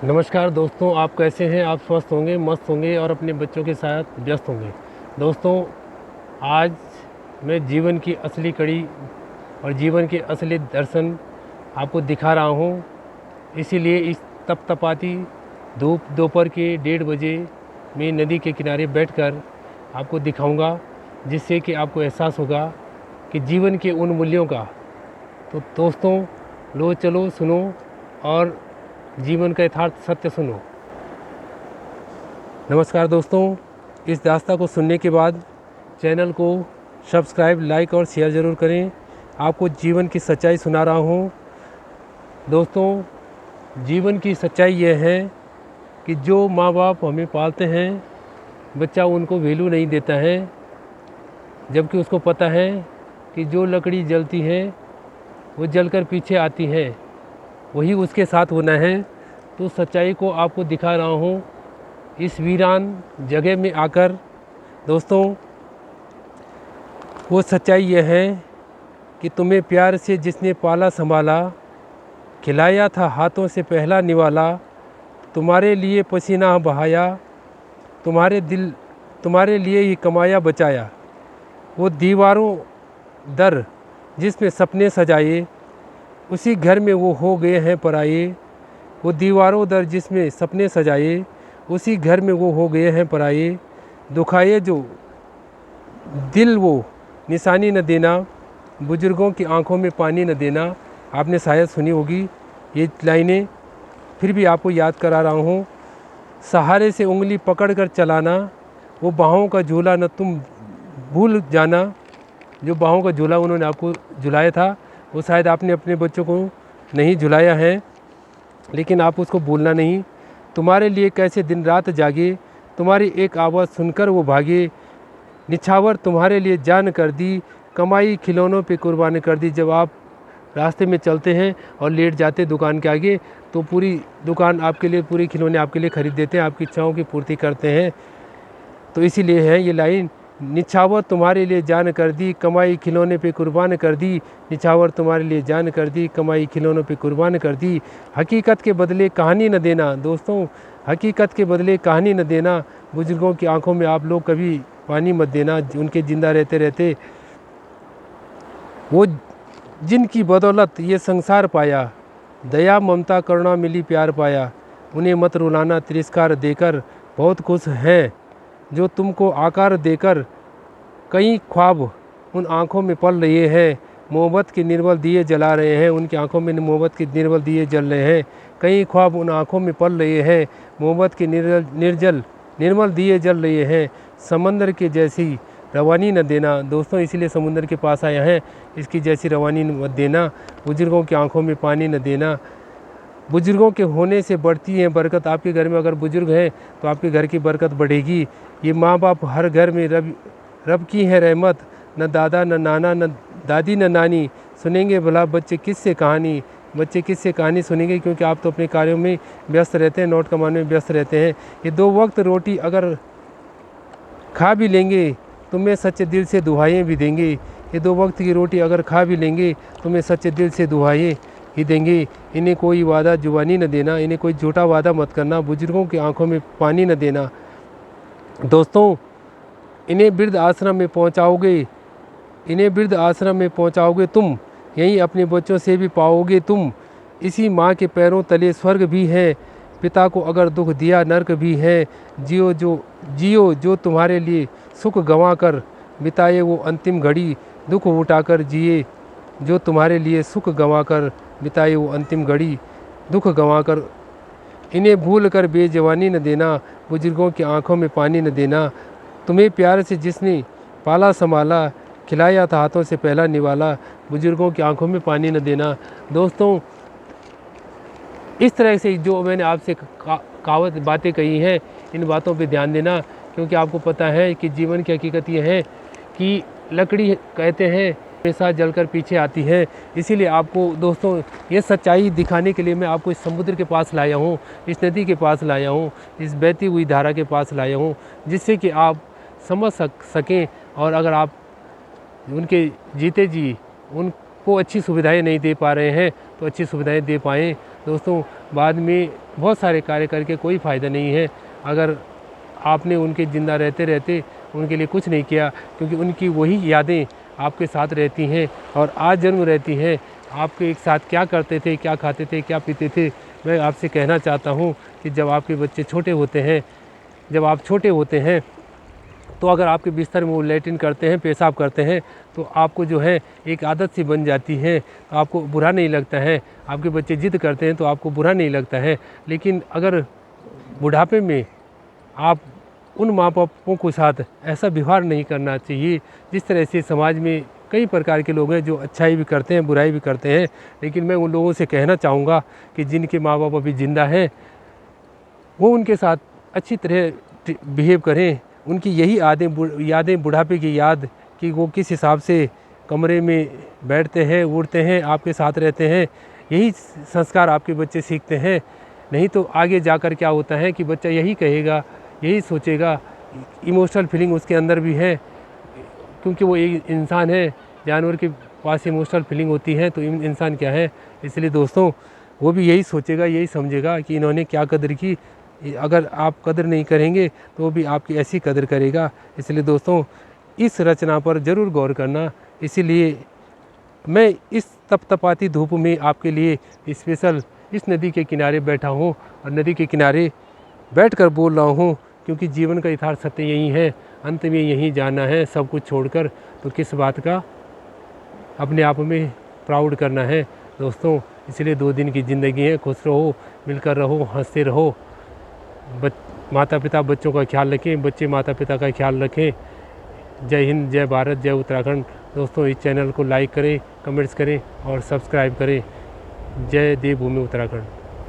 नमस्कार दोस्तों, आप कैसे हैं? आप स्वस्थ होंगे, मस्त होंगे और अपने बच्चों के साथ व्यस्त होंगे। दोस्तों, आज मैं जीवन की असली कड़ी और जीवन के असली दर्शन आपको दिखा रहा हूँ। इसीलिए इस तपतपाती धूप दोपहर के 1:30 बजे मैं नदी के किनारे बैठकर आपको दिखाऊंगा, जिससे कि आपको एहसास होगा कि जीवन के उन मूल्यों का। तो दोस्तों, लो चलो सुनो और जीवन का यथार्थ सत्य सुनो। नमस्कार दोस्तों, इस दास्तां को सुनने के बाद चैनल को सब्सक्राइब, लाइक और शेयर ज़रूर करें। आपको जीवन की सच्चाई सुना रहा हूँ। दोस्तों, जीवन की सच्चाई यह है कि जो माँ बाप हमें पालते हैं, बच्चा उनको वैल्यू नहीं देता है, जबकि उसको पता है कि जो लकड़ी जलती है वो जलकर पीछे आती है, वही उसके साथ होना है। तो सच्चाई को आपको दिखा रहा हूँ इस वीरान जगह में आकर। दोस्तों, वो सच्चाई यह है कि तुम्हें प्यार से जिसने पाला संभाला, खिलाया था हाथों से पहला निवाला, तुम्हारे लिए पसीना बहाया, तुम्हारे लिए ही कमाया बचाया। वो दीवारों दर जिसमें सपने सजाए, उसी घर में वो हो गए हैं पराए। वो दीवारों दर जिसमें सपने सजाए, उसी घर में वो हो गए हैं पराए। दुखाए जो दिल वो निशानी न देना, बुजुर्गों की आंखों में पानी न देना। आपने शायद सुनी होगी ये लाइनें, फिर भी आपको याद करा रहा हूँ। सहारे से उंगली पकड़ कर चलाना, वो बाहों का झूला न तुम भूल जाना। जो बाहों का झूला उन्होंने आपको झुलाया था, वो शायद आपने अपने बच्चों को नहीं झुलाया है, लेकिन आप उसको भूलना नहीं। तुम्हारे लिए कैसे दिन रात जागे, तुम्हारी एक आवाज़ सुनकर वो भागे। निछावर तुम्हारे लिए जान कर दी, कमाई खिलौनों पे कुर्बान कर दी। जब आप रास्ते में चलते हैं और लेट जाते दुकान के आगे, तो पूरी दुकान आपके लिए, पूरी खिलौने आपके लिए खरीद देते हैं, आपकी इच्छाओं की पूर्ति करते हैं। तो इसीलिए है ये लाइन, निछावर तुम्हारे लिए जान कर दी, कमाई खिलौने पे कुर्बान कर दी। निछावर तुम्हारे लिए जान कर दी, कमाई खिलौनों पे कुर्बान कर दी। हकीकत के बदले कहानी न देना। दोस्तों, हकीकत के बदले कहानी न देना। बुजुर्गों की आंखों में आप लोग कभी पानी मत देना, उनके ज़िंदा रहते रहते। वो जिनकी बदौलत ये संसार पाया, दया ममता करुणा मिली प्यार पाया। उन्हें मत रुलाना तिरस्कार देकर, बहुत खुश हैं जो तुमको आकार देकर। कई ख्वाब उन आँखों में पल रहे हैं, मोहब्बत के निर्मल दिए जला रहे हैं। उनकी आँखों में मोहब्बत के निर्मल दिए जल रहे हैं। कई ख्वाब उन आँखों में पल रहे हैं, मोहब्बत के निर्मल दिए जल रहे हैं। समंदर के जैसी रवानी न देना। दोस्तों, इसीलिए समुंदर के पास आया है, इसकी जैसी रवानी मत देना। बुजुर्गों की आंखों में पानी न देना। बुजुर्गों के होने से बढ़ती है बरकत। आपके घर में अगर बुजुर्ग हैं तो आपके घर की बरकत बढ़ेगी। ये माँ बाप हर घर में रब की है रहमत। न दादा न नाना न दादी न नानी, सुनेंगे भला बच्चे किससे कहानी। बच्चे किससे कहानी सुनेंगे, क्योंकि आप तो अपने कार्यों में व्यस्त रहते हैं, नोट कमाने में व्यस्त रहते हैं। ये 2 वक्त रोटी अगर खा भी लेंगे, तुम्हें सच्चे दिल से दुआएं भी देंगे। ये 2 वक्त की रोटी अगर खा भी लेंगे, तुम्हें सच्चे दिल से दुआएं ही देंगे। इन्हें कोई वादा जुबानी न देना, इन्हें कोई झूठा वादा मत करना। बुजुर्गों की आंखों में पानी न देना। दोस्तों, इन्हें वृद्ध आश्रम में पहुंचाओगे तुम, यहीं अपने बच्चों से भी पाओगे तुम। इसी माँ के पैरों तले स्वर्ग भी है, पिता को अगर दुख दिया नर्क भी है। जियो जो तुम्हारे लिए सुख गंवा कर, बिताए वो अंतिम घड़ी दुख उठाकर जिए। जो तुम्हारे लिए सुख गंवा कर, बिताए वो अंतिम घड़ी दुख गंवा कर। इन्हें भूल कर बेजवानी न देना, बुजुर्गों की आंखों में पानी न देना। तुम्हें प्यार से जिसने पाला संभाला, खिलाया था हाथों से पहला निवाला। बुजुर्गों की आंखों में पानी न देना। दोस्तों, इस तरह से जो मैंने आपसे कहावत बातें कही हैं, इन बातों पे ध्यान देना, क्योंकि आपको पता है कि जीवन की हकीकत ये है कि लकड़ी कहते हैं हमेशा जलकर पीछे आती है। इसीलिए आपको दोस्तों ये सच्चाई दिखाने के लिए मैं आपको इस समुद्र के पास लाया हूँ, इस नदी के पास लाया हूँ, इस बहती हुई धारा के पास लाया हूँ, जिससे कि आप समझ सकें। और अगर आप उनके जीते जी उनको अच्छी सुविधाएं नहीं दे पा रहे हैं, तो अच्छी सुविधाएं दे पाएँ। दोस्तों, बाद में बहुत सारे कार्य करके कोई फ़ायदा नहीं है अगर आपने उनके ज़िंदा रहते रहते उनके लिए कुछ नहीं किया, क्योंकि उनकी वही यादें आपके साथ रहती हैं और आज जन्म रहती हैं। आपके एक साथ क्या करते थे, क्या खाते थे, क्या पीते थे। मैं आपसे कहना चाहता हूँ कि जब आपके बच्चे छोटे होते हैं, जब आप छोटे होते हैं, तो अगर आपके बिस्तर में वो लैट्रिन करते हैं, पेशाब करते हैं, तो आपको जो है एक आदत सी बन जाती है, तो आपको बुरा नहीं लगता है। आपके बच्चे जिद करते हैं तो आपको बुरा नहीं लगता है। लेकिन अगर बुढ़ापे में आप उन माँ बापों के साथ ऐसा व्यवहार नहीं करना चाहिए। जिस तरह से समाज में कई प्रकार के लोग हैं जो अच्छाई भी करते हैं, बुराई भी करते हैं, लेकिन मैं उन लोगों से कहना चाहूँगा कि जिनके माँ बाप अभी ज़िंदा हैं वो उनके साथ अच्छी तरह बिहेव करें। उनकी यही यादें बुढ़ापे की याद कि वो किस हिसाब से कमरे में बैठते हैं, उठते हैं, आपके साथ रहते हैं, यही संस्कार आपके बच्चे सीखते हैं। नहीं तो आगे जाकर क्या होता है कि बच्चा यही कहेगा, यही सोचेगा, इमोशनल फीलिंग उसके अंदर भी है, क्योंकि वो एक इंसान है, जानवर के पास इमोशनल फीलिंग होती है, तो इंसान क्या है। इसलिए दोस्तों वो भी यही सोचेगा, यही समझेगा कि इन्होंने क्या कदर की। अगर आप कदर नहीं करेंगे तो वो भी आपकी ऐसी कदर करेगा। इसलिए दोस्तों इस रचना पर ज़रूर गौर करना। इसीलिए मैं इस तपतपाती धूप में आपके लिए स्पेशल इस नदी के किनारे बैठा हूँ और नदी के किनारे बैठकर बोल रहा हूँ, क्योंकि जीवन का यथार्थ सत्य यही है, अंत में यहीं जाना है सब कुछ छोड़कर। तो किस बात का अपने आप में प्राउड करना है दोस्तों। इसलिए 2 दिन की ज़िंदगी है, खुश रहो, मिलकर रहो, हंसते रहो। माता पिता बच्चों का ख्याल रखें, बच्चे माता पिता का ख्याल रखें। जय हिंद, जय भारत, जय उत्तराखंड। दोस्तों इस चैनल को लाइक करें, कमेंट्स करें और सब्सक्राइब करें। जय देवभूमि उत्तराखंड।